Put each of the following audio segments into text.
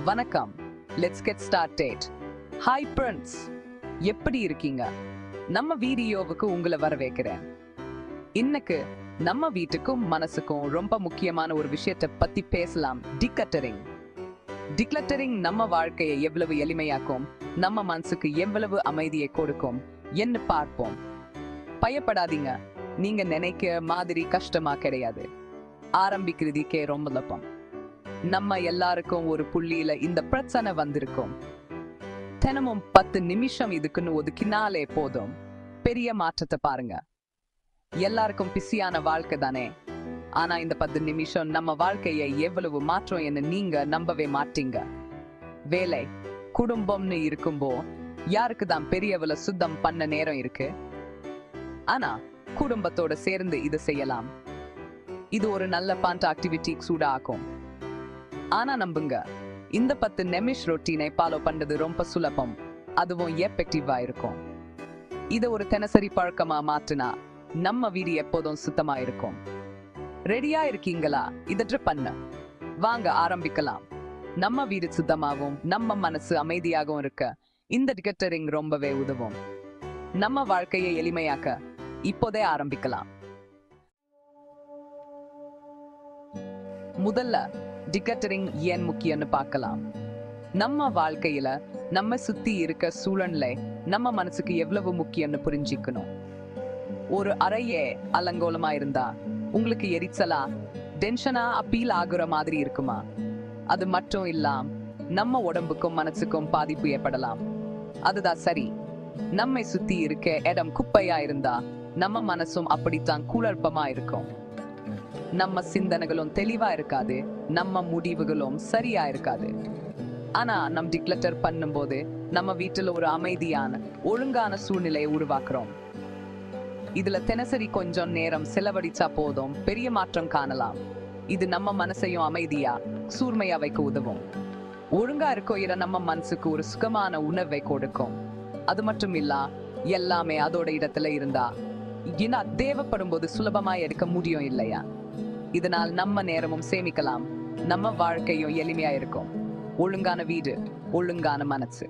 வணக்கம். Let's get started. Hi friends, எப்படி இருக்கீங்க? நம்ம வீடியோவுக்கு உங்களை வரவேற்கிறேன். இன்னைக்கு நம்ம வீட்டுக்கும் மனசுக்கும் ரொம்ப முக்கியமான ஒரு விஷயத்தை பத்தி பேசலாம். டிக்ளட்டரிங். டிக்ளட்டரிங் நம்ம வாழ்க்கையை எவ்வளவு எளிமையாக்கும், நம்ம மனசுக்கு எவ்வளவு அமைதியை கொடுக்கும் என்று பார்ப்போம். பயப்படாதீங்க, நீங்க நினைக்க மாதிரி கஷ்டமா கிடையாது. ஆரம்பிக்கிறதுக்கே ரொம்ப லப்பம். நம்ம எல்லாருக்கும் ஒரு புள்ளியில இந்த பிரச்சனை வந்திருக்கும். தினமும் 10 நிமிஷம் இதுக்குன்னு ஒதுக்கினாலே போதும், பெரிய மாற்றத்தை பாருங்க. எல்லாருக்கும் பிஸியான வாழ்க்கை தானே, ஆனா இந்த 10 நிமிஷம் நம்ம வாழ்க்கையை எவ்வளவு மாற்றம் என்று நீங்க நம்பவே மாட்டீங்க. வேலை, குடும்பம்னு இருக்கும்போ யாருக்கு தான் பெரியவள சுத்தம் பண்ண நேரம் இருக்கு? ஆனா குடும்பத்தோட சேர்ந்து இதை செய்யலாம். இது ஒரு நல்ல பாண்ட் ஆக்டிவிட்டி கூட ஆகும். ஆனா நம்புங்க, இந்த 10 நிமிஷ ரொட்டீனை ஃபாலோ பண்றது ரொம்ப சுலபம், அதுவும் எஃபெக்டிவா இருக்கும். இதை ஒரு தினசரி பழக்கமா மாற்றினா நம்ம வீடு எப்போதும் சுத்தமா இருக்கும். ரெடியா இருக்கீங்களா? இதை ட்ரை பண்ண வாங்க ஆரம்பிக்கலாம். நம்ம வீடு சுத்தமாகவும் நம்ம மனசு அமைதியாகவும் இருக்க இந்த டிக்ளட்டரிங் ரொம்பவே உதவும். நம்ம வாழ்க்கையை எளிமையாக்க இப்போதே ஆரம்பிக்கலாம். முதல்ல டிக்ளட்டரிங் ஏன் முக்கியம்னு பார்க்கலாம். நம்ம வாழ்க்கையில நம்ம சுத்தி இருக்க சூழல்ல நம்ம மனசுக்கு எவ்வளவு முக்கியம்னு புரிஞ்சிக்கணும். ஒரு அறையே அலங்கோலமா இருந்தா உங்களுக்கு எரிச்சலா, டென்ஷனா, அப்பீல் ஆகுற மாதிரி இருக்குமா? அது மட்டும் இல்லாம நம்ம உடம்புக்கும் மனசுக்கும் பாதிப்பு ஏற்படலாம். அதுதான் சரி. நம்மை சுத்தி இருக்க இடம் குப்பையா இருந்தா நம்ம மனசும் அப்படித்தான் குழப்பமா இருக்கும். நம்ம சிந்தனைகளும் தெளிவா இருக்காது, நம்ம முடிவுகளும் சரியா இருக்காது. ஆனா நம் டிக்ளட்டர் பண்ணும்போது நம்ம வீட்டுல ஒரு அமைதியான ஒழுங்கான சூழ்நிலையை உருவாக்குறோம். இதுல தினசரி கொஞ்சம் நேரம் செலவழிச்சா போதும், பெரிய மாற்றம் காணலாம். இது நம்ம மனசையும் அமைதியா சூர்மையா வைக்க உதவும். ஒழுங்கா இருக்க நம்ம மனசுக்கு ஒரு சுகமான உணர்வை கொடுக்கும். அது மட்டும் இல்ல, எல்லாமே அதோட இடத்துல இருந்தா ஏன்னா தேவைப்படும் போது சுலபமா எடுக்க முடியும் இல்லையா? இதனால் நம்ம நேரமும் சேமிக்கலாம், நம்ம வாழ்க்கையும் எளிமையா இருக்கும். ஒழுங்கான வீடு, ஒழுங்கான மனசு.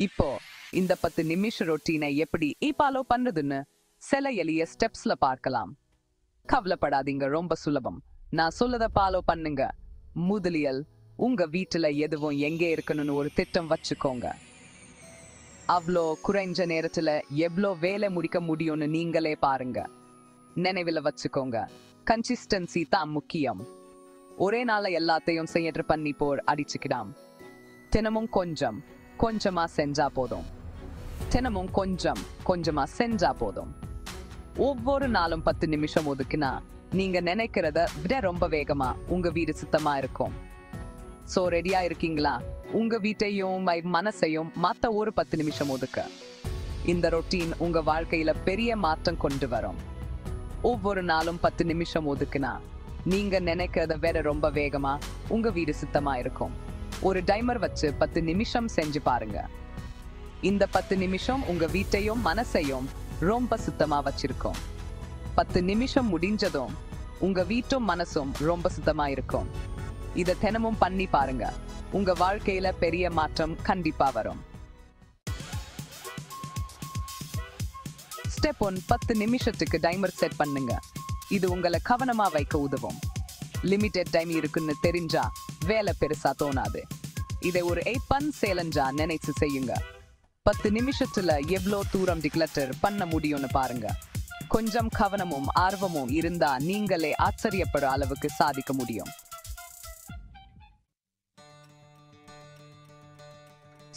இப்போ இந்த 10 நிமிஷ ரொட்டீனை எப்படி ஃபாலோ பண்றதுன்னு சில எளிய ஸ்டெப்ஸ்ல பார்க்கலாம். கவலைப்படாதீங்க, ரொம்ப சுலபம். நான் சொல்லத ஃபாலோ பண்ணுங்க. முதலியல், உங்க வீட்டுல எதுவும் எங்கே இருக்கணும்னு ஒரு திட்டம் வச்சுக்கோங்க. அவ்வளோ குறைஞ்ச நேரத்துல எவ்வளோ வேலை முடிக்க முடியும்னு நீங்களே பாருங்க. நினைவில் வச்சுக்கோங்க, கன்சிஸ்டன்சி தான் முக்கியம். ஒரே நாள எல்லாத்தையும் செய்ய பண்ணி போர் அடிச்சுக்கிடாம். தினமும் கொஞ்சம் கொஞ்சமா செஞ்சா போதும். தினமும் கொஞ்சம் கொஞ்சமா செஞ்சா போதும். ஒவ்வொரு நாளும் 10 நிமிஷம் ஒதுக்குனா நீங்க நினைக்கிறத விட ரொம்ப வேகமா உங்க வீடு சுத்தமா இருக்கும். சோ ரெடியா இருக்கீங்களா? உங்க வீட்டையும் மனசையும் மாத்த ஒரு 10 நிமிஷம் ஒதுக்க. இந்த ரொட்டீன் உங்க வாழ்க்கையில பெரிய மாற்றம் கொண்டு வரும். ஒவ்வொரு நாளும் 10 நிமிஷம் ஒதுக்குனா நீங்க நினைக்கிறத விட ரொம்ப வேகமா உங்க வீடு சுத்தமா இருக்கும். ஒரு டைமர் வச்சு 10 நிமிஷம் செஞ்சு பாருங்க. இந்த 10 நிமிஷம் உங்க வீட்டையும் மனசையும் ரொம்ப சுத்தமா வச்சிருக்கும். 10 நிமிஷம் முடிஞ்சதும் உங்க வீட்டும் மனசும் ரொம்ப சுத்தமா இருக்கும். இதை தினமும் பண்ணி பாருங்க, உங்க வாழ்க்கையில பெரிய மாற்றம் கண்டிப்பா வரும். ஸ்டெப் 1, 10 நிமிஷத்துக்கு டைமர் செட் பண்ணுங்க. இது உங்களை கவனமா வைக்க உதவும். லிமிடெட் டைம் இருக்குன்னு தெரிஞ்சா வேலை பெருசா தோணாது. இதை ஒரு 8 சேலஞ்சா நினைச்சு செய்யுங்க. 10 நிமிஷத்துல எவ்வளோ தூரம் டிக்ளட்டர் பண்ண முடியும்னு பாருங்க. கொஞ்சம் கவனமும் ஆர்வமும் இருந்தா நீங்களே ஆச்சரியப்படுற அளவுக்கு சாதிக்க முடியும்.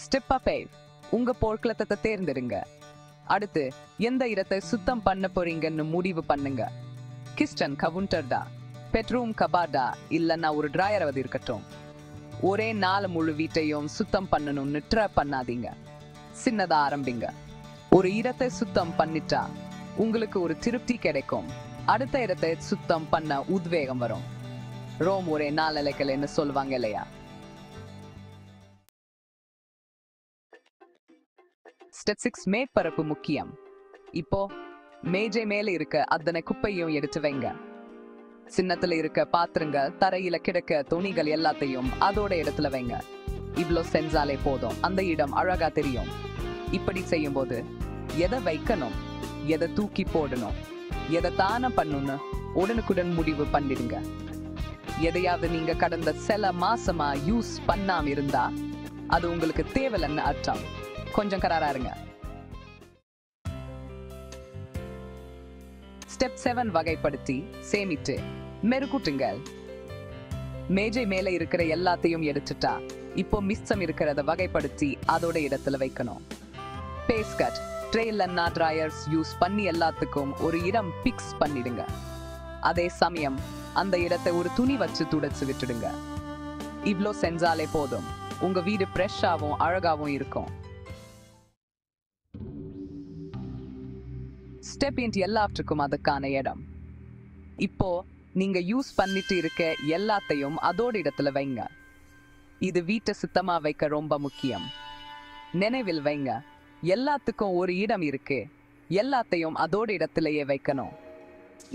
ஸ்டெப் 5, உங்க போர்க்களத்தை தேர்ந்தெடுங்க. அடுத்து எந்த இடத்தை சுத்தம் பண்ண போறீங்கன்னு முடிவு பண்ணுங்க. கிச்சன் கவுண்டர்டா, பெட்ரூம் கபார்டா, இல்லைன்னா ஒரு டிராயராவது இருக்கட்டும். ஒரே நாள் முழு வீட்டையும் சுத்தம் பண்ணணும்னு ட்ரை பண்ணாதீங்க. சின்னதா ஆரம்பிங்க. ஒரு இடத்தை சுத்தம் பண்ணிட்டா உங்களுக்கு ஒரு திருப்தி கிடைக்கும். அடுத்த இடத்தை சுத்தம் பண்ண உத்வேகம் வரும். ரோம் ஒரே நாள் இலைக்கலைன்னு சொல்லுவாங்க இல்லையா? ஸ்டெப் 6, மேற்பரப்பு முக்கியம். இப்போ மேஜை மேல இருக்க அத்தனை குப்பையும் எடுத்து வைங்க. சின்னத்துல இருக்க பாத்திரங்க, தரையில கிடக்க துணிகள் எல்லாத்தையும் அதோட இடத்துல வைங்க. இவ்ளோ செஞ்சாலே போதும், அந்த இடம் அழகா தெரியும். இப்படி செய்யும்போது எதை வைக்கணும், எதை தூக்கி போடணும், எதை தானம் பண்ணணும்னு உடனுக்குடன் முடிவு பண்ணிடுங்க. எதையாவது நீங்க கடந்த சில மாசமா யூஸ் பண்ணாம இருந்தா அது உங்களுக்கு தேவையில்லைன்னு அர்த்தம். கொஞ்சம் கராரா இருங்க. ஸ்டெப் 7 வகைப்படுத்தி சேமித்து மெருகூட்டுங்கள். மேஜை மேல இருக்கிற எல்லாத்தையும் எடுத்துட்டா இப்போ மிச்சம் இருக்கிறத வகைப்படுத்தி அதோட இடத்துல வைக்கணும். பேஸ்கட், ட்ரேலன்னா ட்ரையர்ஸ் யூஸ் பண்ணி எல்லாத்துக்கும் ஒரு இடம் பிக்ஸ் பண்ணிடுங்க. அதே சமயம் அந்த இடத்தை ஒரு துணி வச்சு துடைச்சு விட்டுடுங்க. இவ்ளோ செஞ்சாலே போதும், உங்க வீடு ஃப்ரெஷ்ஷாவும் அழகாவும் இருக்கும். ஸ்டெப் எல்லாத்துக்கும் அதுக்கான இடம். இப்போ நீங்க யூஸ் பண்ணிட்டு இருக்க எல்லாத்தையும் அதோட இடத்துல வைங்க. இது வீட்டை சுத்தமா வைக்க ரொம்ப முக்கியம். நினைவில் வைங்க, எல்லாத்துக்கும் ஒரு இடம் இருக்கு, எல்லாத்தையும் அதோட இடத்திலேயே வைக்கணும்.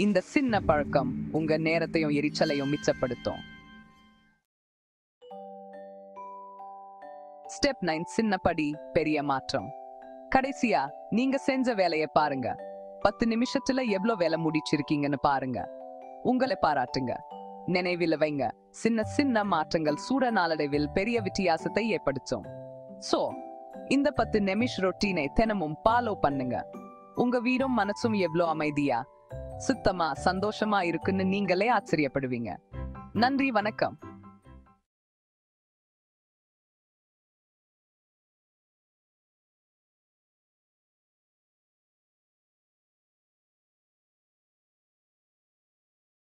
இந்த சின்ன பழக்கம் உங்க நேரத்தையும் எரிச்சலையும் மிச்சப்படுத்தும். ஸ்டெப் 9 சின்னப்படி பெரிய மாற்றம். கடைசியா நீங்க செஞ்ச வேலையை பாருங்க. 10 நிமிஷத்துல எவ்வளவு வேலை முடிச்சிருக்கீங்கன்னு பாருங்க. உங்களை பாராட்டுங்க. நினைவில் வைங்க, சின்ன சின்ன மாற்றங்கள் சூட நாளடைவில் பெரிய வித்தியாசத்தை ஏற்படுத்தும். சோ இந்த 10 நிமிஷ ரொட்டீனை தினமும் ஃபாலோ பண்ணுங்க. உங்க வீடும் மனசும் எவ்வளவு அமைதியா சுத்தமா சந்தோஷமா இருக்குன்னு நீங்களே ஆச்சரியப்படுவீங்க. நன்றி, வணக்கம்.